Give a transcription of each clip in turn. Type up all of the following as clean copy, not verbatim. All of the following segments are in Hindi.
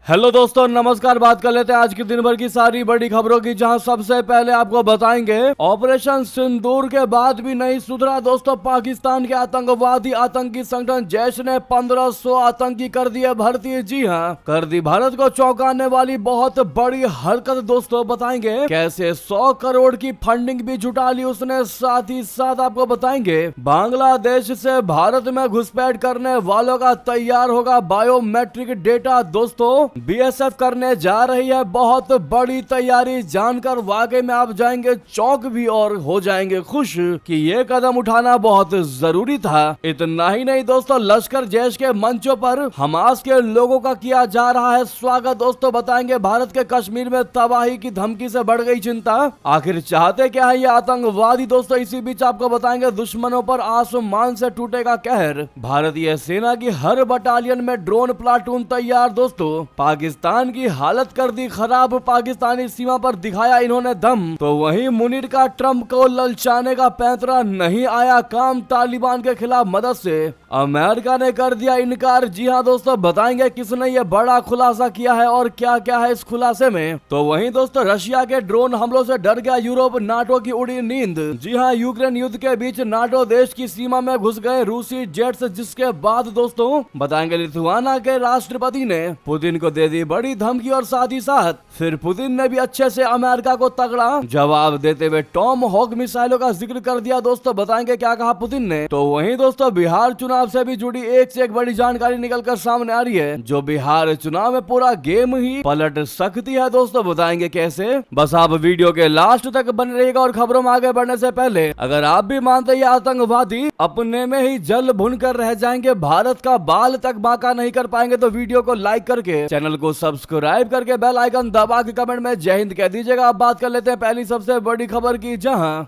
हेलो दोस्तों, नमस्कार। बात कर लेते हैं आज के दिन भर की सारी बड़ी खबरों की, जहां सबसे पहले आपको बताएंगे ऑपरेशन सिंदूर के बाद भी नहीं सुधरा दोस्तों पाकिस्तान के आतंकवादी। आतंकी संगठन जैश ने 1500 आतंकी कर दिए भर्ती। जी हां, कर दी भारत को चौंकाने वाली बहुत बड़ी हरकत दोस्तों। बताएंगे कैसे 100 करोड़ की फंडिंग भी जुटा ली उसने। साथ ही साथ आपको बताएंगे बांग्लादेश से भारत में घुसपैठ करने वालों का तैयार होगा बायोमेट्रिक डेटा। दोस्तों बीएसएफ करने जा रही है बहुत बड़ी तैयारी। जानकर वाकई में आप जाएंगे चौंक भी और हो जाएंगे खुश कि ये कदम उठाना बहुत जरूरी था। इतना ही नहीं दोस्तों, लश्कर जैश के मंचों पर हमास के लोगों का किया जा रहा है स्वागत। दोस्तों बताएंगे भारत के कश्मीर में तबाही की धमकी से बढ़ गई चिंता। आखिर चाहते क्या है ये आतंकवादी दोस्तों। इसी बीच आपको बताएंगे दुश्मनों पर आसमान से टूटेगा कहर। भारतीय सेना की हर बटालियन में ड्रोन प्लाटून तैयार। दोस्तों पाकिस्तान की हालत कर दी खराब। पाकिस्तानी सीमा पर दिखाया इन्होंने दम। तो वहीं मुनीर का ट्रंप को ललचाने का पैंतरा नहीं आया काम। तालिबान के खिलाफ मदद से अमेरिका ने कर दिया इनकार। जी हां दोस्तों, बताएंगे किसने ये बड़ा खुलासा किया है और क्या क्या है इस खुलासे में। तो वहीं दोस्तों रशिया के ड्रोन हमलों से डर गया यूरोप, नाटो की उड़ी नींद। जी हां, यूक्रेन युद्ध के बीच नाटो देश की सीमा में घुस गए रूसी जेट्स, जिसके बाद दोस्तों बताएंगे लिथुआना के राष्ट्रपति ने पुतिन को दे दी बड़ी धमकी। और साथ ही साथ फिर पुतिन ने भी अच्छे से अमेरिका को तगड़ा जवाब देते हुए टॉम हॉक मिसाइलों का जिक्र कर दिया। दोस्तों बताएंगे क्या कहा पुतिन ने। तो वहीं दोस्तों बिहार चुनाव से भी जुड़ी एक से एक बड़ी जानकारी निकलकर सामने आ रही है, जो बिहार चुनाव में पूरा गेम ही पलट सकती है। दोस्तों बताएंगे कैसे। बस आप वीडियो के लास्ट तक बने रहिएगा। और खबरों में आगे बढ़ने से पहले अगर आप भी मानते हैं आतंकवादी अपने में ही जल भुन कर रह जाएंगे, भारत का बाल तक बांका नहीं कर पाएंगे, तो वीडियो को लाइक करके चैनल को सब्सक्राइब करके बेल आइकन दबा के कमेंट में जय हिंद कह दीजिएगा। अब बात कर लेते हैं पहली सबसे बड़ी खबर की, जहां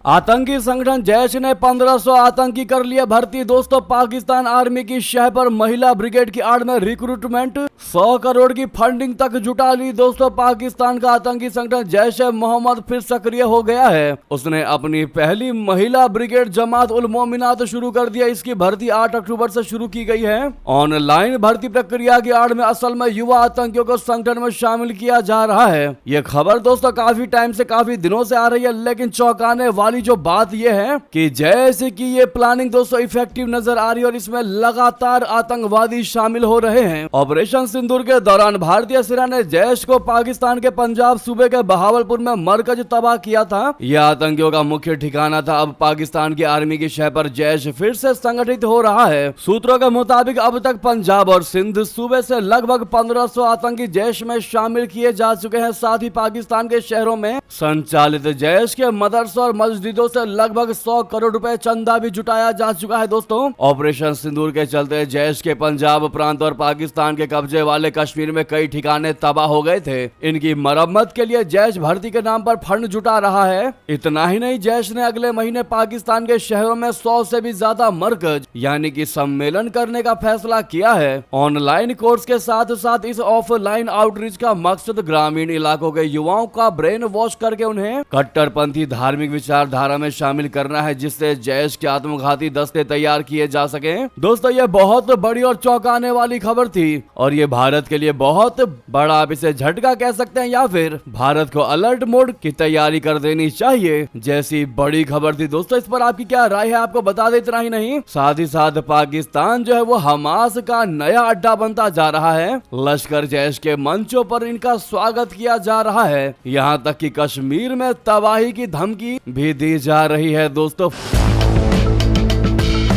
आतंकी संगठन जैश ने 1500 आतंकी कर लिए भर्ती। दोस्तों पाकिस्तान आर्मी की शह पर महिला ब्रिगेड की आड़ में रिक्रूटमेंट, 100 करोड़ की फंडिंग तक जुटा ली। दोस्तों पाकिस्तान का आतंकी संगठन जैश ए मोहम्मद फिर सक्रिय हो गया है। उसने अपनी पहली महिला ब्रिगेड जमात उल मोमिनात शुरू कर दिया। इसकी भर्ती 8 अक्टूबर से शुरू की गई है। ऑनलाइन भर्ती प्रक्रिया की आड़ में असल में युवा आतंकियों को संगठन में शामिल किया जा रहा है। यह खबर दोस्तों काफी टाइम से, काफी दिनों से आ रही है, लेकिन चौंकाने वाली जो बात यह है कि जैसे कि ये प्लानिंग दोस्तों इफेक्टिव नजर आ रही है और इसमें लगातार आतंकवादी शामिल हो रहे हैं। ऑपरेशन सिंदूर के दौरान भारतीय सेना ने जैश को पाकिस्तान के पंजाब सूबे के बहावलपुर में मरकज तबाह किया था। यह आतंकियों का मुख्य ठिकाना था। अब पाकिस्तान की आर्मी की शह पर जैश फिर से संगठित हो रहा है। सूत्रों के मुताबिक अब तक पंजाब और सिंध सूबे से लगभग 1500 आतंकी जैश में शामिल किए जा चुके हैं। साथ ही पाकिस्तान के शहरों में संचालित जैश के मदरसों और मस्जिदों से लगभग 100 करोड़ रुपए चंदा भी जुटाया जा चुका है। दोस्तों ऑपरेशन सिंदूर के चलते जैश के पंजाब प्रांत और पाकिस्तान के कब्जे वाले कश्मीर में कई ठिकाने तबाह हो गए थे। इनकी मरम्मत के लिए जैश भर्ती के नाम पर फंड जुटा रहा है। इतना ही नहीं, जैश ने अगले महीने पाकिस्तान के शहरों में 100 से भी ज्यादा मरकज यानी कि सम्मेलन करने का फैसला किया है। ऑनलाइन कोर्स के साथ साथ इस ऑफलाइन आउटरीच का मकसद ग्रामीण इलाकों के युवाओं का ब्रेन वॉश करके उन्हें कट्टरपंथी धार्मिक विचारधारा में शामिल करना है, जिससे जैश के आत्मघाती दस्ते तैयार किए जा सके। दोस्तों ये बहुत बड़ी और चौंकाने वाली खबर थी और ये भारत के लिए बहुत बड़ा, आप इसे झटका कह सकते हैं या फिर भारत को अलर्ट मोड की तैयारी कर देनी चाहिए जैसी बड़ी खबर थी। दोस्तों इस पर आपकी क्या राय है आपको बता दे। इतना ही नहीं, साथ ही साथ पाकिस्तान जो है वो हमास का नया अड्डा बनता जा रहा है। लश्कर जैश के मंचों पर इनका स्वागत किया जा रहा है। यहाँ तक कि कश्मीर में तबाही की धमकी भी दी जा रही है। दोस्तों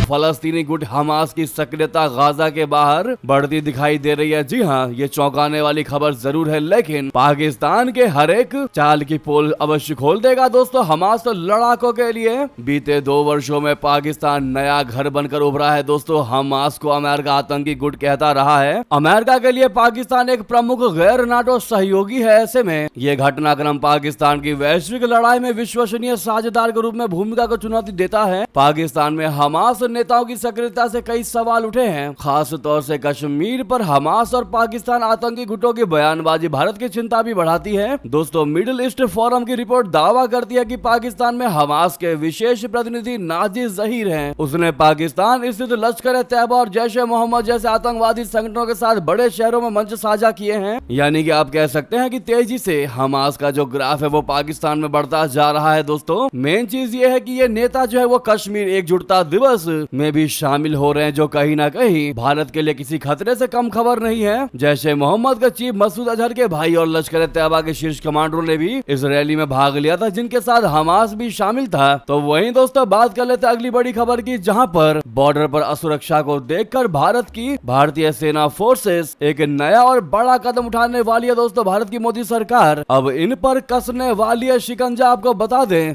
फलस्तीनी गुट हमास की सक्रियता गाजा के बाहर बढ़ती दिखाई दे रही है। जी हाँ, ये चौंकाने वाली खबर जरूर है, लेकिन पाकिस्तान के हर एक चाल की पोल अवश्य खोल देगा। दोस्तों हमास तो लड़ाकों के लिए बीते 2 वर्षों में पाकिस्तान नया घर बनकर उभरा है। दोस्तों हमास को अमेरिका आतंकी गुट कहता रहा है। अमेरिका के लिए पाकिस्तान एक प्रमुख गैर नाटो सहयोगी है। ऐसे में ये घटनाक्रम पाकिस्तान की वैश्विक लड़ाई में विश्वसनीय साझेदार के रूप में भूमिका को चुनौती देता है। पाकिस्तान में हमास नेताओं की सक्रियता से कई सवाल उठे हैं। खास तौर से कश्मीर पर हमास और पाकिस्तान आतंकी गुटों की बयानबाजी भारत की चिंता भी बढ़ाती है। दोस्तों, मिडिल ईस्ट फोरम की रिपोर्ट दावा करती है कि पाकिस्तान में हमास के विशेष प्रतिनिधि नाजी जहीर हैं। उसने पाकिस्तान स्थित लश्कर तैयबा और जैश ए मोहम्मद जैसे आतंकवादी संगठनों के साथ बड़े शहरों में मंच साझा किए हैं। यानी कि आप कह सकते हैं कि तेजी से हमास का जो ग्राफ है वो पाकिस्तान में बढ़ता जा रहा है। दोस्तों, मेन चीज ये है कि ये नेता जो है वो कश्मीर एकजुटता दिवस में भी शामिल हो रहे हैं, जो कहीं ना कहीं भारत के लिए किसी खतरे से कम खबर नहीं है। जैश ए मोहम्मद के चीफ मसूद अजहर के भाई और लश्कर तैयबा के शीर्ष कमांडरों ने भी इस रैली में भाग लिया था, जिनके साथ हमास भी शामिल था। तो वहीं दोस्तों, बात कर लेते हैं अगली बड़ी खबर की, जहां पर बॉर्डर पर असुरक्षा को देखकर भारतीय सेना फोर्सेस एक नया और बड़ा कदम उठाने वाली है। दोस्तों, भारत की मोदी सरकार अब इन पर कसने वाली है शिकंजा। आपको बता दें,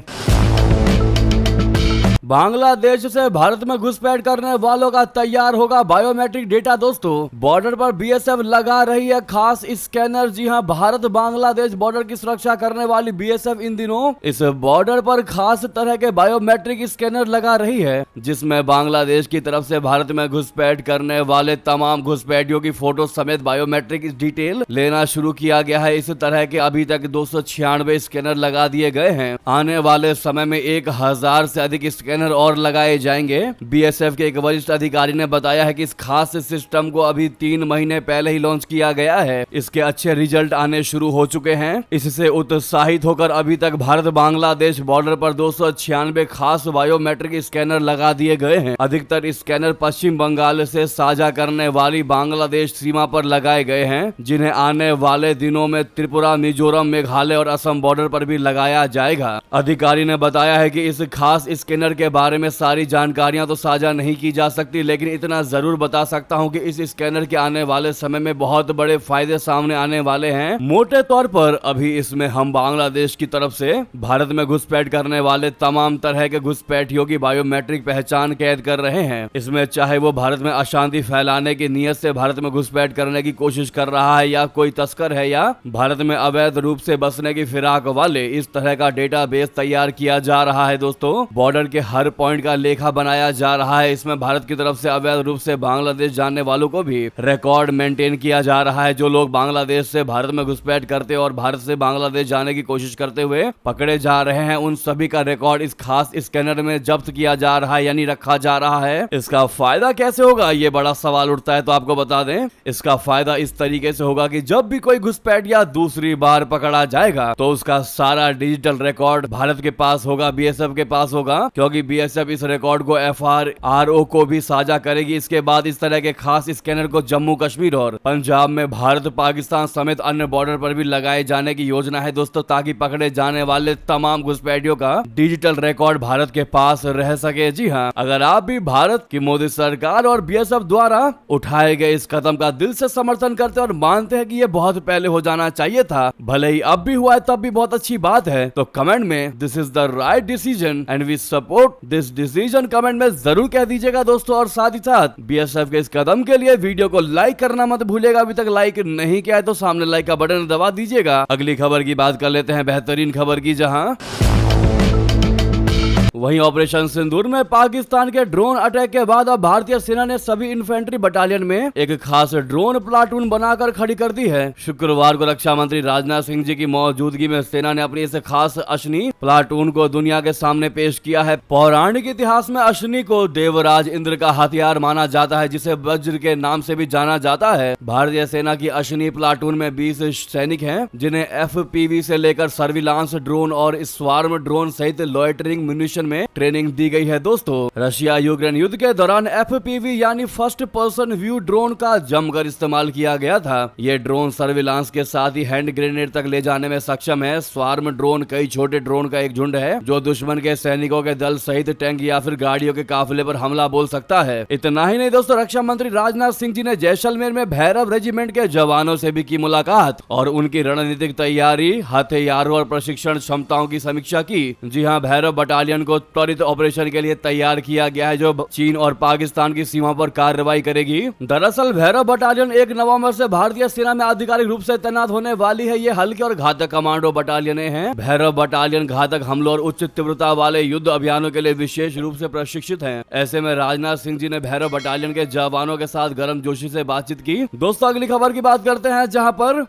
बांग्लादेश से भारत में घुसपैठ करने वालों का तैयार होगा बायोमेट्रिक डेटा। दोस्तों, बॉर्डर पर बीएसएफ लगा रही है खास स्कैनर। जी हां, भारत बांग्लादेश बॉर्डर की सुरक्षा करने वाली बीएसएफ इन दिनों इस बॉर्डर पर खास तरह के बायोमेट्रिक स्कैनर लगा रही है, जिसमें बांग्लादेश की तरफ से भारत में घुसपैठ करने वाले तमाम घुसपैठियों की फोटो समेत बायोमेट्रिक डिटेल लेना शुरू किया गया है। इस तरह के अभी तक 296 स्कैनर लगा दिए गए हैं। आने वाले समय में 1000 से अधिक स्कैनर और लगाए जाएंगे। बीएसएफ के एक वरिष्ठ अधिकारी ने बताया है कि इस खास सिस्टम को अभी 3 महीने पहले ही लॉन्च किया गया है। इसके अच्छे रिजल्ट आने शुरू हो चुके हैं। इससे उत्साहित होकर अभी तक भारत बांग्लादेश बॉर्डर पर 296 खास बायोमेट्रिक स्कैनर लगा दिए गए हैं। अधिकतर स्कैनर पश्चिम बंगाल से साझा करने वाली बांग्लादेश सीमा पर लगाए गए हैं, जिन्हें आने वाले दिनों में त्रिपुरा, मिजोरम, मेघालय और असम बॉर्डर पर भी लगाया जाएगा। अधिकारी ने बताया है कि इस खास स्कैनर के बारे में सारी जानकारियां तो साझा नहीं की जा सकती, लेकिन इतना जरूर बता सकता हूं कि इस स्कैनर के आने वाले समय में बहुत बड़े फायदे सामने आने वाले हैं। मोटे तौर पर अभी इसमें हम बांग्लादेश की तरफ से भारत में घुसपैठ करने वाले तमाम तरह के घुसपैठियों की बायोमेट्रिक पहचान कैद कर रहे हैं। इसमें चाहे वो भारत में अशांति फैलाने की नीयत से भारत में घुसपैठ करने की कोशिश कर रहा है, या कोई तस्कर है, या भारत में अवैध रूप से बसने की फिराक वाले, इस तरह का डेटाबेस तैयार किया जा रहा है। दोस्तों, बॉर्डर के हर पॉइंट का लेखा बनाया जा रहा है। इसमें भारत की तरफ से अवैध रूप से बांग्लादेश जाने वालों को भी रिकॉर्ड मेंटेन किया जा रहा है। जो लोग बांग्लादेश से भारत में घुसपैठ करते और भारत से बांग्लादेश जाने की कोशिश करते हुए पकड़े जा रहे हैं, उन सभी का रिकॉर्ड इस खास स्कैनर में जब्त किया जा रहा है, यानी रखा जा रहा है। इसका फायदा कैसे होगा, ये बड़ा सवाल उठता है। तो आपको बता दें, इसका फायदा इस तरीके से होगा कि जब भी कोई घुसपैठिया दूसरी बार पकड़ा जाएगा तो उसका सारा डिजिटल रिकॉर्ड भारत के पास होगा, बीएसएफ के पास होगा, क्योंकि बीएसएफ इस रिकॉर्ड को एफआरओ को भी साझा करेगी। इसके बाद इस तरह के खास स्कैनर को जम्मू कश्मीर और पंजाब में भारत पाकिस्तान समेत अन्य बॉर्डर पर भी लगाए जाने की योजना है। दोस्तों, ताकि पकड़े जाने वाले तमाम घुसपैठियों का डिजिटल रिकॉर्ड भारत के पास रह सके। जी हाँ, अगर आप भी भारत की मोदी सरकार और बीएसएफ द्वारा उठाए गए इस कदम का दिल से समर्थन करते और मानते हैं कि ये बहुत पहले हो जाना चाहिए था, भले ही अब भी हुआ है तब भी बहुत अच्छी बात है, तो कमेंट में this is the right decision and we support this decision comment में जरूर कह दीजिएगा दोस्तों। और साथ ही साथ बीएसएफ के इस कदम के लिए वीडियो को लाइक करना मत भूलिएगा। अभी तक लाइक नहीं किया है तो सामने लाइक का बटन दबा दीजिएगा। अगली खबर की बात कर लेते हैं, बेहतरीन खबर की, जहां वहीं ऑपरेशन सिंदूर में पाकिस्तान के ड्रोन अटैक के बाद अब भारतीय सेना ने सभी इन्फेंट्री बटालियन में एक खास ड्रोन प्लाटून बनाकर खड़ी कर दी है। शुक्रवार को रक्षा मंत्री राजनाथ सिंह जी की मौजूदगी में सेना ने अपनी इस खास अश्नी प्लाटून को दुनिया के सामने पेश किया है। पौराणिक इतिहास में अश्नी को देवराज इंद्र का हथियार माना जाता है, जिसे वज्र के नाम से भी जाना जाता है। भारतीय सेना की अश्नी प्लाटून में 20 सैनिक हैं, जिन्हें FPV से लेकर सर्विलांस ड्रोन और स्वार्म ड्रोन सहित लॉयटरिंग म्यूनिशन में ट्रेनिंग दी गई है। दोस्तों, रशिया यूक्रेन युद्ध के दौरान FPV यानी फर्स्ट पर्सन व्यू ड्रोन का जमकर इस्तेमाल किया गया था। ये ड्रोन सर्विलांस के साथ ही हैंड ग्रेनेड तक ले जाने में सक्षम है। स्वार्म ड्रोन कई छोटे ड्रोन का एक झुंड है जो दुश्मन के सैनिकों के दल सहित टैंक या फिर गाड़ियों के काफिले पर हमला बोल सकता है। इतना ही नहीं दोस्तों, रक्षा मंत्री राजनाथ सिंह जी ने जैसलमेर में भैरव रेजिमेंट के जवानों से भी की मुलाकात और उनकी रणनीतिक तैयारी, हथियारों और प्रशिक्षण क्षमताओं की समीक्षा की। जी हाँ, भैरव बटालियन को त्वरित ऑपरेशन के लिए तैयार किया गया है, जो चीन और पाकिस्तान की सीमा पर कार्रवाई करेगी। दरअसल भैरव बटालियन 1 नवंबर से भारतीय सेना में आधिकारिक रूप से तैनात होने वाली है। ये हल्के और घातक कमांडो बटालियन हैं। भैरव बटालियन घातक हमलों और उच्च तीव्रता वाले युद्ध अभियानों के लिए विशेष रूप से प्रशिक्षित हैं। ऐसे में राजनाथ सिंह जी ने भैरव बटालियन के जवानों के साथ गर्मजोशी से बातचीत की। दोस्तों अगली खबर की बात करते हैं, जहां पर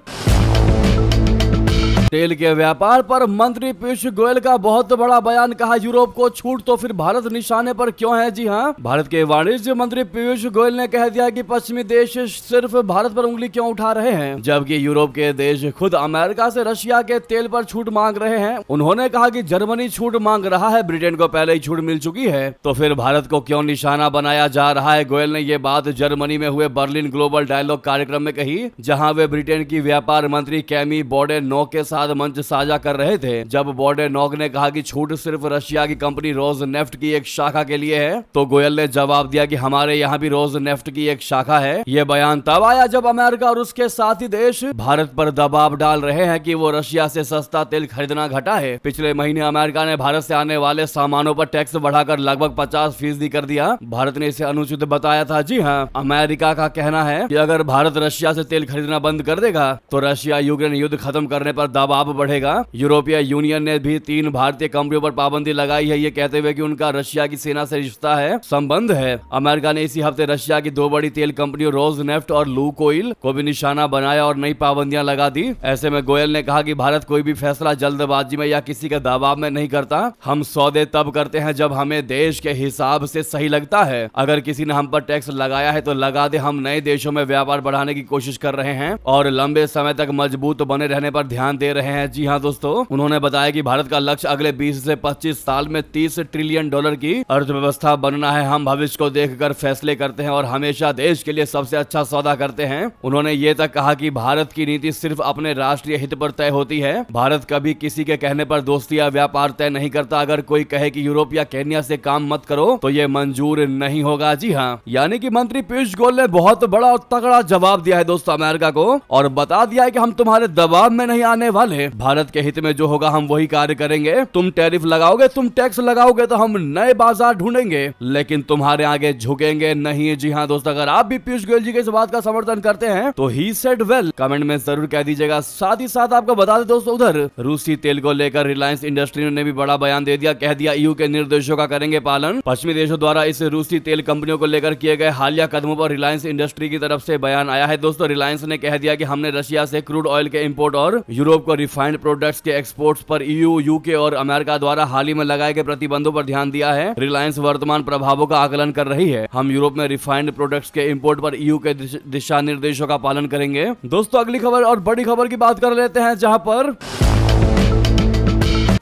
तेल के व्यापार पर मंत्री पीयूष गोयल का बहुत बड़ा बयान। कहा यूरोप को छूट तो फिर भारत निशाने पर क्यों है। जी हाँ, भारत के वाणिज्य मंत्री पीयूष गोयल ने कह दिया कि पश्चिमी देश सिर्फ भारत पर उंगली क्यों उठा रहे हैं, जबकि यूरोप के देश खुद अमेरिका से रशिया के तेल पर छूट मांग रहे हैं। उन्होंने कहा कि जर्मनी छूट मांग रहा है, ब्रिटेन को पहले ही छूट मिल चुकी है, तो फिर भारत को क्यों निशाना बनाया जा रहा है। गोयल ने ये बात जर्मनी में हुए बर्लिन ग्लोबल डायलॉग कार्यक्रम में कही, जहाँ वे ब्रिटेन की व्यापार मंत्री कैमी बोडेनॉक के साथ मंच साझा कर रहे थे। जब बोडेनॉक ने कहा कि छूट सिर्फ रशिया की कंपनी रोजनेफ्ट की एक शाखा के लिए है, तो गोयल ने जवाब दिया कि हमारे यहाँ भी रोजनेफ्ट की एक शाखा है। यह बयान तब आया जब अमेरिका और उसके साथी देश भारत पर दबाव डाल रहे हैं कि वो रशिया से सस्ता तेल खरीदना घटाए। पिछले महीने अमेरिका ने भारत से आने वाले सामानों पर टैक्स बढ़ाकर लगभग 50% कर दिया। भारत ने इसे अनुचित बताया था। जी हाँ, अमेरिका का कहना है कि अगर भारत रशिया से तेल खरीदना बंद कर देगा तो रशिया यूक्रेन युद्ध खत्म करने पर दबाव बढ़ेगा। यूरोपीय यूनियन ने भी 3 भारतीय कंपनियों पर पाबंदी लगाई है, ये कहते हुए कि उनका रशिया की सेना से रिश्ता है, संबंध है। अमेरिका ने इसी हफ्ते रशिया की 2 बड़ी तेल कंपनियों रोजनेफ्ट और लुकोइल को भी निशाना बनाया और नई पाबंदियां लगा दी। ऐसे में गोयल ने कहा कि भारत कोई भी फैसला जल्दबाजी में या किसी के दबाव में नहीं करता। हम सौदे तब करते हैं जब हमें देश के हिसाब से सही लगता है। अगर किसी ने हम पर टैक्स लगाया है तो लगा दे। हम नए देशों में व्यापार बढ़ाने की कोशिश कर रहे हैं और लंबे समय तक मजबूत बने रहने पर ध्यान दे रहे हैं। जी हाँ दोस्तों, उन्होंने बताया कि भारत का लक्ष्य अगले 20 से 25 साल में $30 ट्रिलियन की अर्थव्यवस्था बनना है। हम भविष्य को देखकर फैसले करते हैं और हमेशा देश के लिए सबसे अच्छा सौदा करते हैं। उन्होंने ये तक कहा कि भारत की नीति सिर्फ अपने राष्ट्रीय हित पर तय होती है। भारत कभी किसी के कहने पर दोस्ती या व्यापार तय नहीं करता। अगर कोई कहे कि यूरोप या केन्या से काम मत करो तो ये मंजूर नहीं होगा। जी हाँ, यानी कि मंत्री पीयूष गोयल ने बहुत बड़ा और तगड़ा जवाब दिया है दोस्तों अमेरिका को, और बता दिया है कि हम तुम्हारे दबाव में नहीं आने वाले। भारत के हित में जो होगा हम वही कार्य करेंगे। तुम टैरिफ लगाओगे, तुम टैक्स लगाओगे तो हम नए बाजार ढूंढेंगे, लेकिन तुम्हारे आगे झुकेंगे नहीं। जी हाँ दोस्तों, अगर आप भी पीयूष गोयल जी के इस बात का समर्थन करते हैं तो ही सेड वेल कमेंट में जरूर कह दीजिएगा। साथ ही साथ आपको बता दें दोस्तों, उधर रूसी तेल को लेकर रिलायंस इंडस्ट्री ने भी बड़ा बयान दे दिया। कह दिया ईयू के निर्देशों का करेंगे पालन। पश्चिमी देशों द्वारा इस रूसी तेल कंपनियों को लेकर किए गए हालिया कदमों पर रिलायंस इंडस्ट्री की तरफ से बयान आया है। दोस्तों रिलायंस ने कह दिया कि हमने रशिया से क्रूड ऑयल के इंपोर्ट और यूरोप को रिफाइंड प्रोडक्ट्स के एक्सपोर्ट्स पर ईयू, यूके और अमेरिका द्वारा हाल ही में लगाए गए प्रतिबंधों पर ध्यान दिया है। रिलायंस वर्तमान प्रभावों का आकलन कर रही है। हम यूरोप में रिफाइंड प्रोडक्ट्स के इंपोर्ट पर ईयू के दिशा निर्देशों का पालन करेंगे। दोस्तों अगली खबर और बड़ी खबर की बात कर लेते हैं, जहां पर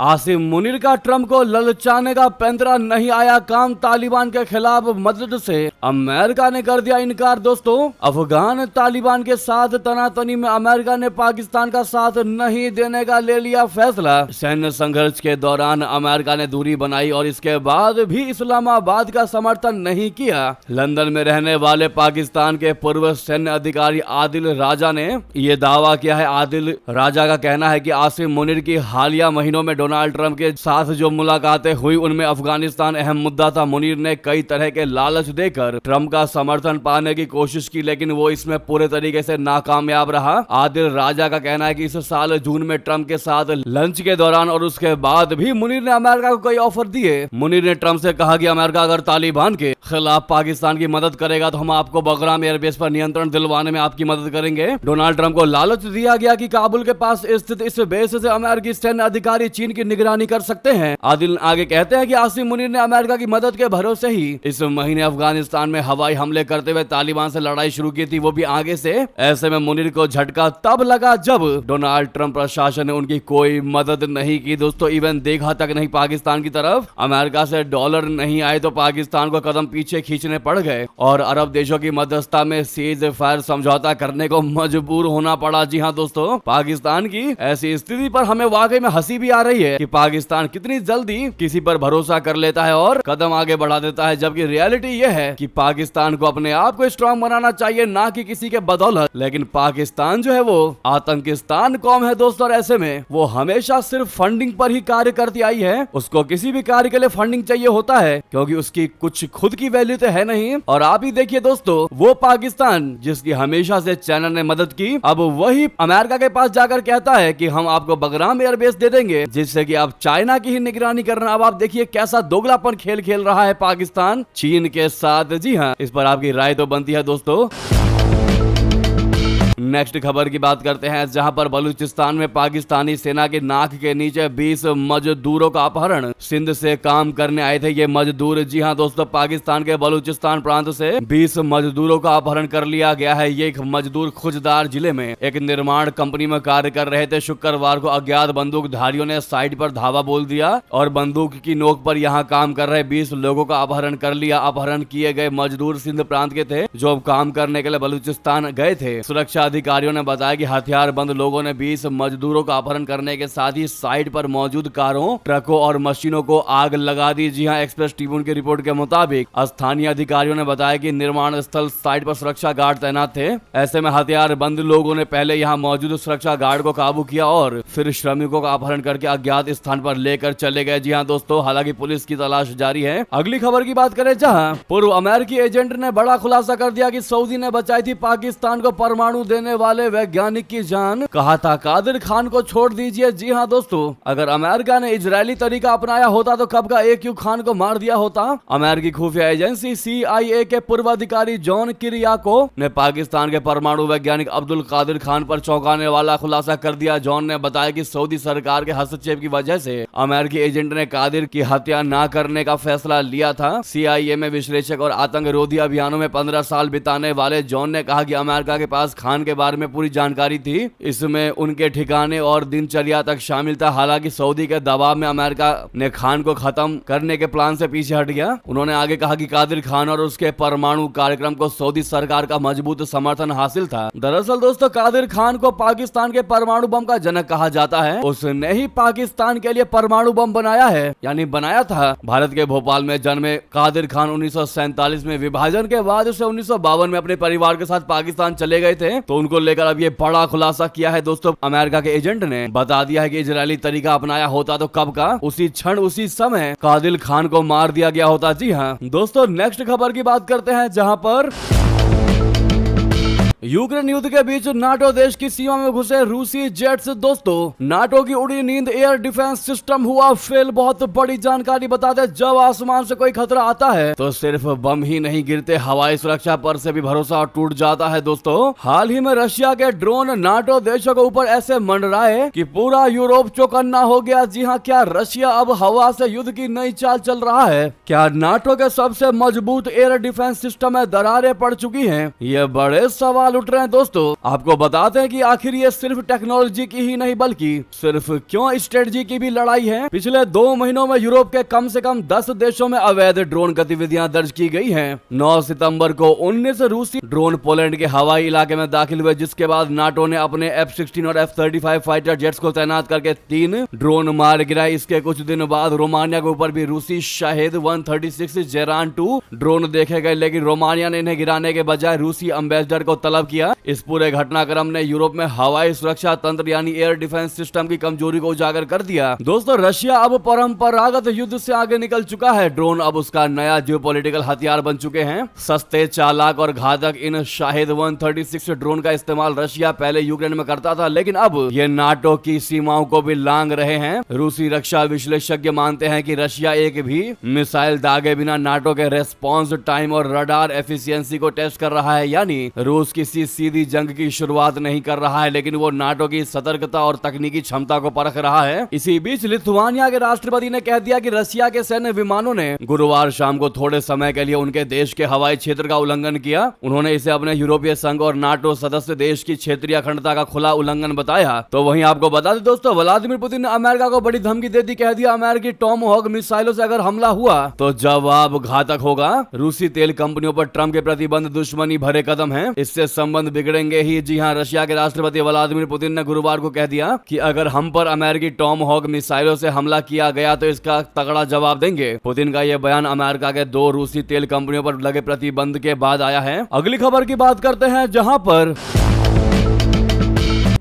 आसिम मुनीर का ट्रंप को ललचाने का पैंतरा नहीं आया काम। तालिबान के खिलाफ मदद से अमेरिका ने कर दिया इनकार। दोस्तों अफगान तालिबान के साथ तनातनी में अमेरिका ने पाकिस्तान का साथ नहीं देने का ले लिया फैसला। सैन्य संघर्ष के दौरान अमेरिका ने दूरी बनाई और इसके बाद भी इस्लामाबाद का समर्थन नहीं किया। लंदन में रहने वाले पाकिस्तान के पूर्व सैन्य अधिकारी आदिल राजा ने यह दावा किया है। आदिल राजा का कहना है कि आसिम मुनीर की हालिया महीनों में डोनाल्ड ट्रंप के साथ जो मुलाकातें हुई उनमें अफगानिस्तान अहम मुद्दा था। मुनीर ने कई तरह के लालच देकर ट्रंप का समर्थन पाने की कोशिश की, लेकिन वो इसमें पूरे तरीके से नाकामयाब रहा। आदिल राजा का कहना है कि इस साल जून में ट्रंप के साथ लंच के दौरान और उसके बाद भी मुनीर ने अमेरिका को कई ऑफर दिए। मुनीर ने ट्रंप से कहा कि अमेरिका अगर तालिबान के खिलाफ पाकिस्तान की मदद करेगा तो हम आपको बगराम एयरबेस पर नियंत्रण दिलवाने में आपकी मदद करेंगे। डोनाल्ड ट्रंप को लालच दिया गया कि काबुल के पास स्थित इस बेस से अमेरिकी सैन्य अधिकारी चीन की निगरानी कर सकते हैं। आदिल आगे कहते हैं कि आसिम मुनीर ने अमेरिका की मदद के भरोसे ही इस महीने अफगानिस्तान में हवाई हमले करते हुए तालिबान से लड़ाई शुरू की थी, वो भी आगे से। ऐसे में मुनीर को झटका तब लगा जब डोनाल्ड ट्रंप प्रशासन ने उनकी कोई मदद नहीं की। दोस्तों इवन देखा तक नहीं पाकिस्तान की तरफ। अमेरिका से डॉलर नहीं आए तो पाकिस्तान को कदम पीछे खींचने पड़ गए और अरब देशों की मध्यस्थता में सीज फायर समझौता करने को मजबूर होना पड़ा। जी हाँ दोस्तों, पाकिस्तान की ऐसी स्थिति पर हमें वाकई में हंसी भी आ रही है देखिए कि पाकिस्तान कितनी जल्दी किसी पर भरोसा कर लेता है और कदम आगे बढ़ा देता है, जबकि रियलिटी यह है कि पाकिस्तान को अपने आप को स्ट्रांग बनाना चाहिए, ना कि किसी के बदौलत। लेकिन पाकिस्तान जो है वो आतंकिस्तान कौम है दोस्तों, और ऐसे में वो हमेशा सिर्फ फंडिंग पर ही कार्य करती आई है। उसको किसी भी कार्य के लिए फंडिंग चाहिए होता है, क्योंकि उसकी कुछ खुद की वैल्यू तो है नहीं। और आप ही देखिए दोस्तों, वो पाकिस्तान जिसकी हमेशा से चाइना ने मदद की, अब वही अमेरिका के पास जाकर कहता है कि हम आपको बगराम एयरबेस दे देंगे, जिससे कि आप चाइना की ही निगरानी करना। अब आप देखिए कैसा दोगलापन खेल खेल रहा है पाकिस्तान चीन के साथ। जी हाँ, इस पर आपकी राय तो बनती है दोस्तों। नेक्स्ट खबर की बात करते हैं, जहां पर बलूचिस्तान में पाकिस्तानी सेना के नाक के नीचे 20 मजदूरों का अपहरण। सिंध से काम करने आए थे ये मजदूर। जी हां दोस्तों, पाकिस्तान के बलूचिस्तान प्रांत से 20 मजदूरों का अपहरण कर लिया गया है। ये एक मजदूर खुजदार जिले में एक निर्माण कंपनी में कार्य कर रहे थे। शुक्रवार को अज्ञात बंदूकधारियों ने साइट पर धावा बोल दिया और बंदूक की नोक पर यहां काम कर रहे 20 लोगों का अपहरण कर लिया। अपहरण किए गए मजदूर सिंध प्रांत के थे, जो काम करने के लिए बलूचिस्तान गए थे। सुरक्षा अधिकारियों ने बताया कि हथियारबंद लोगों ने 20 मजदूरों का अपहरण करने के साथ ही साइट पर मौजूद कारों, ट्रकों और मशीनों को आग लगा दी। जी हां, एक्सप्रेस ट्रिब्यून की रिपोर्ट के मुताबिक स्थानीय अधिकारियों ने बताया कि निर्माण स्थल साइट पर सुरक्षा गार्ड तैनात थे। ऐसे में हथियारबंद लोगों ने पहले यहां मौजूद सुरक्षा गार्ड को काबू किया और फिर श्रमिकों का अपहरण करके अज्ञात स्थान पर लेकर चले गए। जी हां दोस्तों, हालांकि पुलिस की तलाश जारी है। अगली खबर की बात करें, जहां पूर्व अमेरिकी एजेंट ने बड़ा खुलासा कर दिया कि सऊदी ने बचाई थी पाकिस्तान को परमाणु देने वाले वैज्ञानिक की जान। कहा था कादिर खान को छोड़ दीजिए। जी हां दोस्तों, अगर अमेरिका ने इजरायली तरीका अपनाया होता तो कब का AQ खान को मार दिया होता। अमेरिकी खुफिया एजेंसी CIA के पूर्व अधिकारी जॉन किरियाको ने पाकिस्तान के परमाणु वैज्ञानिक अब्दुल कादिर खान पर चौंकाने वाला खुलासा कर दिया। जॉन ने बताया कि सऊदी सरकार के हस्तक्षेप की वजह से अमेरिकी एजेंट ने कादिर की हत्या न करने का फैसला लिया था। CIA में विश्लेषक और आतंक रोधी अभियानों में 15 साल बिताने वाले जॉन ने कहा कि अमेरिका के पास खान के बारे में पूरी जानकारी थी। इसमें उनके ठिकाने और दिनचर्या तक शामिल था। हालांकि सऊदी के दबाव में अमेरिका ने खान को खत्म करने के प्लान से पीछे हट गया। उन्होंने आगे कहा कि कादिर खान और उसके परमाणु कार्यक्रम को सऊदी सरकार का मजबूत समर्थन हासिल था। दरअसल दोस्तों, कादिर खान को पाकिस्तान के परमाणु बम का जनक कहा जाता है। उसने ही पाकिस्तान के लिए परमाणु बम बनाया है, यानी बनाया था। भारत के भोपाल में जन्मे कादिर खान 1947 में विभाजन के बाद उसे 1952 में अपने परिवार के साथ पाकिस्तान चले गए थे। तो उनको लेकर अब ये बड़ा खुलासा किया है दोस्तों। अमेरिका के एजेंट ने बता दिया है कि इजरायली तरीका अपनाया होता तो कब का उसी क्षण उसी समय कादिर खान को मार दिया गया होता। जी हाँ दोस्तों, नेक्स्ट खबर की बात करते हैं, जहां पर यूक्रेन युद्ध के बीच नाटो देश की सीमा में घुसे रूसी जेट्स। दोस्तों, नाटो की उड़ी नींद एयर डिफेंस सिस्टम हुआ फेल। बहुत बड़ी जानकारी बताते, जब आसमान से कोई खतरा आता है तो सिर्फ बम ही नहीं गिरते, हवाई सुरक्षा पर से भी भरोसा टूट जाता है। दोस्तों, हाल ही में रशिया के ड्रोन नाटो देशों के ऊपर ऐसे मंडराए कि पूरा यूरोप चौकन्ना हो गया। जी हाँ, क्या रशिया अब हवा से युद्ध की नई चाल चल रहा है? क्या नाटो के सबसे मजबूत एयर डिफेंस सिस्टम में दरारें पड़ चुकी हैं? ये बड़े सवाल उठ रहे हैं। दोस्तों, आपको बताते हैं कि आखिर ये सिर्फ टेक्नोलॉजी की ही नहीं बल्कि सिर्फ क्यों स्ट्रेटजी की भी लड़ाई है। पिछले 2 महीनों में यूरोप के कम से कम 10 देशों में अवैध ड्रोन गतिविधियां दर्ज की गई हैं। 9 सितंबर को 19 रूसी ड्रोन पोलैंड के हवाई इलाके में दाखिल हुए, जिसके बाद नाटो ने अपने F-16 और F-35 फाइटर जेट्स को तैनात करके 3 ड्रोन मार गिराए। इसके कुछ दिन बाद रोमानिया के ऊपर भी रूसी शाहिद 136 जेरान 2 ड्रोन देखे गए, लेकिन रोमानिया ने इन्हें गिराने के बजाय रूसी एम्बेसडर को तलब किया। इस पूरे घटनाक्रम ने यूरोप में हवाई सुरक्षा तंत्र यानी एयर डिफेंस सिस्टम की कमजोरी को उजागर कर दिया। दोस्तों, रशिया अब परंपरागत युद्ध से आगे निकल चुका है। ड्रोन अब उसका नया जियोपॉलिटिकल हथियार बन चुके हैं। सस्ते, चालाक और घातक इन शाहिद 136 ड्रोन का इस्तेमाल रशिया पहले यूक्रेन में करता था, लेकिन अब ये नाटो की सीमाओं को भी लांग रहे हैं। रूसी रक्षा विश्लेषज्ञ मानते हैं कि रशिया एक भी मिसाइल दागे बिना नाटो के रेस्पॉन्स टाइम और रडार एफिशिएंसी को टेस्ट कर रहा है। यानी रूस किसी सीधी जंग की शुरुआत नहीं कर रहा है, लेकिन वो नाटो की सतर्कता और तकनीकी क्षमता को परख रहा है। इसी बीच लिथुआनिया के राष्ट्रपति ने कह दिया कि रशिया के सैन्य विमानों ने गुरुवार शाम को थोड़े समय के लिए उनके देश के हवाई क्षेत्र का उल्लंघन किया। उन्होंने इसे अपने यूरोपीय संघ और नाटो सदस्य देश की क्षेत्रीय अखंडता का खुला उल्लंघन बताया। तो वहीं आपको बता दें दोस्तों, व्लादिमीर पुतिन ने अमेरिका को बड़ी धमकी दे दी। कह दिया, अमेरिकी टॉमहॉक मिसाइलों से अगर हमला हुआ तो जवाब घातक होगा। रूसी तेल कंपनियों पर ट्रंप के प्रतिबंध दुश्मनी भरे कदम है। इससे संबंध बिगड़ेंगे ही। जी हाँ, रशिया के राष्ट्रपति व्लादिमीर पुतिन ने गुरुवार को कह दिया कि अगर हम पर अमेरिकी टॉम हॉक मिसाइलों से हमला किया गया तो इसका तगड़ा जवाब देंगे। पुतिन का यह बयान अमेरिका के 2 रूसी तेल कंपनियों पर लगे प्रतिबंध के बाद आया है। अगली खबर की बात करते हैं, जहां पर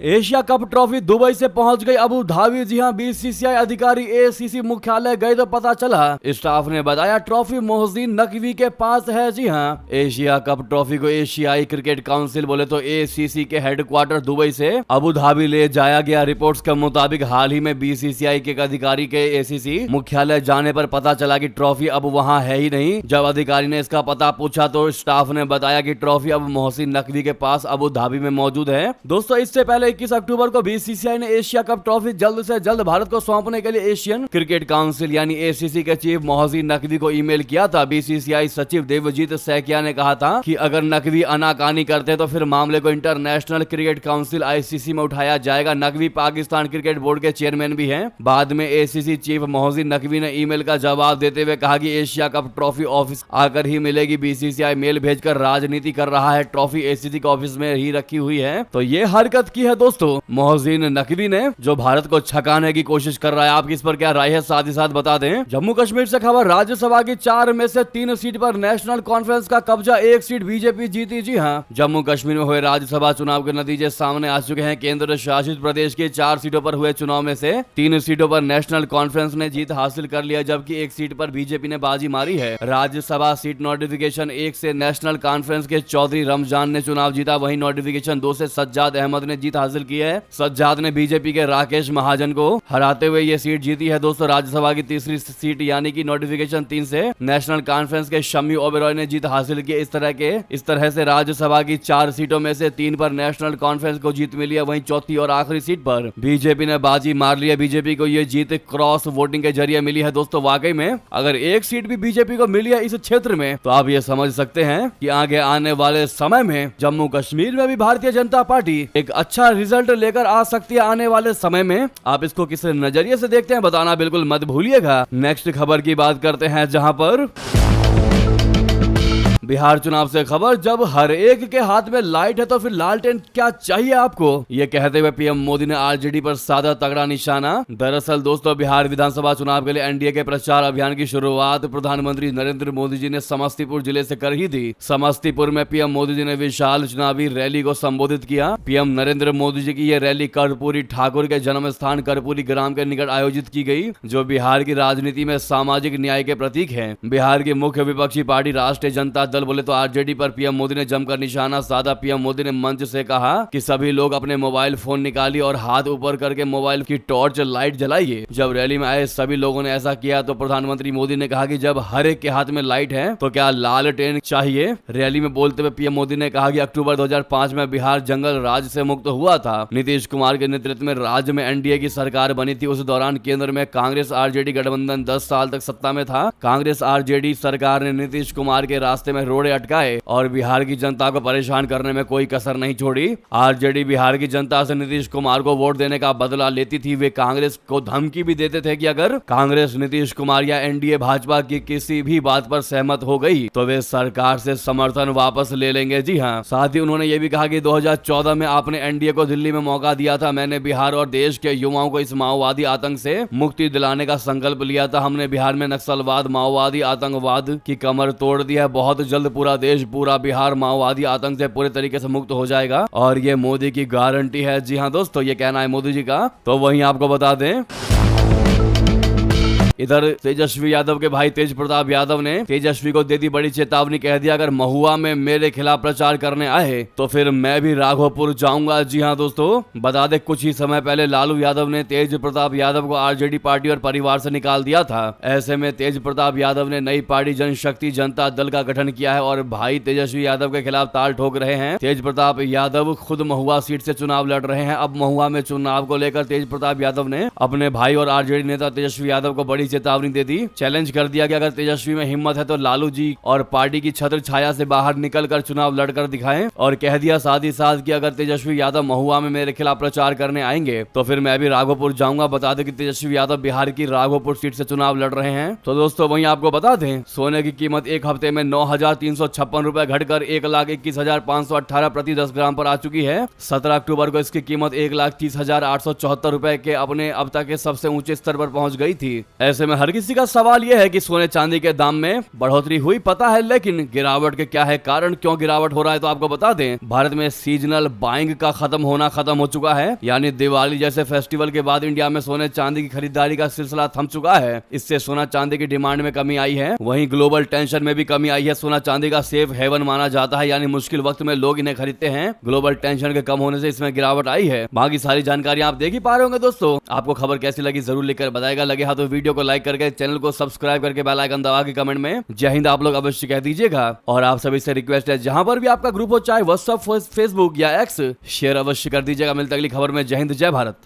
एशिया कप ट्रॉफी दुबई से पहुंच गई अबू धाबी। जी हां, बीसीसीआई अधिकारी एसीसी मुख्यालय गए तो पता चला, स्टाफ ने बताया ट्रॉफी मोहसिन नकवी के पास है। जी हां, एशिया कप ट्रॉफी को एशियाई क्रिकेट काउंसिल बोले तो एसीसी के हेडक्वार्टर दुबई से अबू धाबी ले जाया गया। रिपोर्ट्स के मुताबिक हाल ही में बीसीसीआई के एक अधिकारी के एसीसी मुख्यालय जाने पर पता चला कि ट्रॉफी अब वहां है ही नहीं। जब अधिकारी ने इसका पता पूछा तो स्टाफ ने बताया कि ट्रॉफी अब मोहसिन नकवी के पास अबू धाबी में मौजूद है। दोस्तों, इससे पहले 21 अक्टूबर को बीसीसीआई ने एशिया कप ट्रॉफी जल्द से जल्द भारत को सौंपने के लिए एशियन क्रिकेट काउंसिल यानी एसीसी के चीफ मोहसिन नकवी को ईमेल किया था। बीसीसीआई सचिव देवजीत सैकिया ने कहा था कि अगर नकवी आनाकानी करते तो फिर मामले को इंटरनेशनल क्रिकेट काउंसिल आईसीसी में उठाया जाएगा। नकवी पाकिस्तान क्रिकेट बोर्ड के चेयरमैन भी हैं। बाद में एसीसी चीफ मोहसिन नकवी ने ईमेल का जवाब देते हुए कहा कि एशिया कप ट्रॉफी ऑफिस आकर ही मिलेगी। बीसीसीआई मेल भेजकर राजनीति कर रहा है, ट्रॉफी एसीसी के ऑफिस में ही रखी हुई है। तो ये हरकत की है दोस्तों मोहसिन नकवी ने, जो भारत को छकाने की कोशिश कर रहा है। आपकी इस पर क्या राय है, साथ ही साथ बता दें। जम्मू कश्मीर से खबर, राज्यसभा की 4 में से 3 सीट पर नेशनल कॉन्फ्रेंस का कब्जा, 1 सीट बीजेपी जीती। जी हां, जम्मू कश्मीर में हुए राज्यसभा चुनाव के नतीजे सामने आ चुके हैं। केंद्र शासित प्रदेश की 4 सीटों पर हुए चुनाव में से 3 सीटों पर नेशनल कॉन्फ्रेंस ने जीत हासिल कर लिया, जबकि 1 सीट पर बीजेपी ने बाजी मारी है। राज्यसभा सीट नोटिफिकेशन 1 से नेशनल कॉन्फ्रेंस के चौधरी रमजान ने चुनाव जीता, वहीं नोटिफिकेशन 2 से सज्जाद अहमद ने जीत हासिल की है। सज्जाद ने बीजेपी के राकेश महाजन को हराते हुए ये सीट जीती है। दोस्तों, राज्यसभा की तीसरी सीट यानी कि नोटिफिकेशन 3 से नेशनल कॉन्फ्रेंस के शम्मी ओबेरॉय ने जीत हासिल की। इस तरह से राज्यसभा की 4 सीटों में से 3 पर नेशनल कॉन्फ्रेंस को जीत मिली है, वहीं चौथी और आखिरी सीट पर बीजेपी ने बाजी मार ली है। बीजेपी को ये जीत क्रॉस वोटिंग के जरिए मिली है। दोस्तों, वाकई में अगर 1 सीट भी बीजेपी को मिली है इस क्षेत्र में तो आप ये समझ सकते हैं कि आगे आने वाले समय में जम्मू कश्मीर में भी भारतीय जनता पार्टी एक अच्छा रिजल्ट लेकर आ सकती है। आने वाले समय में आप इसको किस नजरिए से देखते हैं बताना बिल्कुल मत भूलिएगा। नेक्स्ट खबर की बात करते हैं, जहां पर बिहार चुनाव से खबर, जब हर एक के हाथ में लाइट है तो फिर लालटेन क्या चाहिए आपको, ये कहते हुए पीएम मोदी ने आरजेडी पर साधा तगड़ा निशाना। दरअसल दोस्तों, बिहार विधानसभा चुनाव के लिए एनडीए के प्रचार अभियान की शुरुआत प्रधानमंत्री नरेंद्र मोदी जी ने समस्तीपुर जिले से कर ही थी। समस्तीपुर में पीएम मोदी जी ने विशाल चुनावी रैली को संबोधित किया। पीएम नरेंद्र मोदी जी की यह रैली कर्पूरी ठाकुर के जन्म स्थान कर्पूरी ग्राम के निकट आयोजित की गई, जो बिहार की राजनीति में सामाजिक न्याय के प्रतीक है। बिहार की मुख्य विपक्षी पार्टी राष्ट्रीय जनता बोले तो आरजेडी पर पीएम मोदी ने जमकर निशाना साधा। पीएम मोदी ने मंच से कहा कि सभी लोग अपने मोबाइल फोन निकालिए और हाथ ऊपर करके मोबाइल की टॉर्च लाइट जलाइए। जब रैली में आए सभी लोगों ने ऐसा किया तो प्रधानमंत्री मोदी ने कहा कि जब हर एक के हाथ में लाइट है तो क्या लालटेन चाहिए। रैली में बोलते हुए पीएम मोदी ने कहा कि अक्टूबर 2005 में बिहार जंगल राज से मुक्त हुआ था। नीतीश कुमार के नेतृत्व में राज्य में एनडीए की सरकार बनी थी। उस दौरान केंद्र में कांग्रेस आरजेडी गठबंधन 10 साल तक सत्ता में था। कांग्रेस आरजेडी सरकार ने नीतीश कुमार के रास्ते में रोड़े अटकाए और बिहार की जनता को परेशान करने में कोई कसर नहीं छोड़ी। आरजेडी बिहार की जनता से नीतीश कुमार को वोट देने का बदला लेती थी। वे कांग्रेस को धमकी भी देते थे कि अगर कांग्रेस नीतीश कुमार या एनडीए भाजपा की किसी भी बात पर सहमत हो गई तो वे सरकार से समर्थन वापस ले लेंगे। जी हाँ, साथ ही उन्होंने ये भी कहा कि 2014 में आपने एनडीए को दिल्ली में मौका दिया था। मैंने बिहार और देश के युवाओं को इस माओवादी आतंक से मुक्ति दिलाने का संकल्प लिया था। हमने बिहार में नक्सलवाद माओवादी आतंकवाद की कमर तोड़ दी है। बहुत जल्द पूरा देश पूरा बिहार माओवादी आतंक से पूरे तरीके से मुक्त हो जाएगा और ये मोदी की गारंटी है। जी हाँ दोस्तों, ये कहना है मोदी जी का। तो वहीं आपको बता दें, इधर तेजस्वी यादव के भाई तेज प्रताप यादव ने तेजस्वी को दे दी बड़ी चेतावनी। कह दिया अगर महुआ में मेरे खिलाफ प्रचार करने आए तो फिर मैं भी राघोपुर जाऊंगा। जी हाँ दोस्तों, बता दे कुछ ही समय पहले लालू यादव ने तेज प्रताप यादव को आरजेडी पार्टी और परिवार से निकाल दिया था। ऐसे में तेज प्रताप यादव ने नई पार्टी जनशक्ति जनता दल का गठन किया है और भाई तेजस्वी यादव के खिलाफ ताल ठोक रहे हैं। तेज प्रताप यादव खुद महुआ सीट से चुनाव लड़ रहे हैं। अब महुआ में चुनाव को लेकर तेज प्रताप यादव ने अपने भाई और आरजेडी नेता तेजस्वी यादव को बड़ी चेतावनी दे दी। चैलेंज कर दिया कि अगर तेजस्वी में हिम्मत है तो लालू जी और पार्टी की छत्र छाया से बाहर निकलकर चुनाव लड़कर दिखाएं। और कह दिया साथ ही साथ कि अगर तेजस्वी यादव महुआ में मेरे खिलाफ प्रचार करने आएंगे तो फिर मैं भी राघोपुर जाऊंगा। बता दें कि तेजस्वी यादव बिहार की राघोपुर सीट से चुनाव लड़ रहे हैं। तो दोस्तों वहीं आपको बता दें सोने की कीमत एक हफ्ते में 9,356 रुपए घटकर 1,21,518 प्रति 10 ग्राम पर आ चुकी है। 17 अक्टूबर को इसकी कीमत 1,30,874 रुपए के अपने अब तक के सबसे ऊंचे स्तर पर पहुंच गई थी। ऐसे में हर किसी का सवाल यह है कि सोने चांदी के दाम में बढ़ोतरी हुई पता है, लेकिन गिरावट के क्या है कारण, क्यों गिरावट हो रहा है? तो आपको बता दें भारत में सीजनल बाइंग का खत्म हो चुका है। यानी दिवाली जैसे फेस्टिवल के बाद इंडिया में सोने चांदी की खरीदारी का सिलसिला थम चुका है। इससे सोना चांदी की डिमांड में कमी आई है। वहीं ग्लोबल टेंशन में भी कमी आई है। सोना चांदी का सेफ हेवन माना जाता है, यानी मुश्किल वक्त में लोग इन्हें खरीदते हैं। ग्लोबल टेंशन के कम होने से इसमें गिरावट आई है। बाकी सारी जानकारी आप देख ही पा रहे होंगे। दोस्तों आपको खबर कैसी लगी जरूर लिखकर बताएगा। लगे हाथ तो वीडियो को लाइक करके चैनल को सब्सक्राइब करके बेल आइकन दबा के कमेंट में जय हिंद आप लोग अवश्य कह दीजिएगा। और आप सभी से रिक्वेस्ट है जहां पर भी आपका ग्रुप हो, चाहे व्हाट्सएप, फेसबुक या एक्स, शेयर अवश्य कर दीजिएगा। मिलते अगली खबर में। जय हिंद, जय भारत।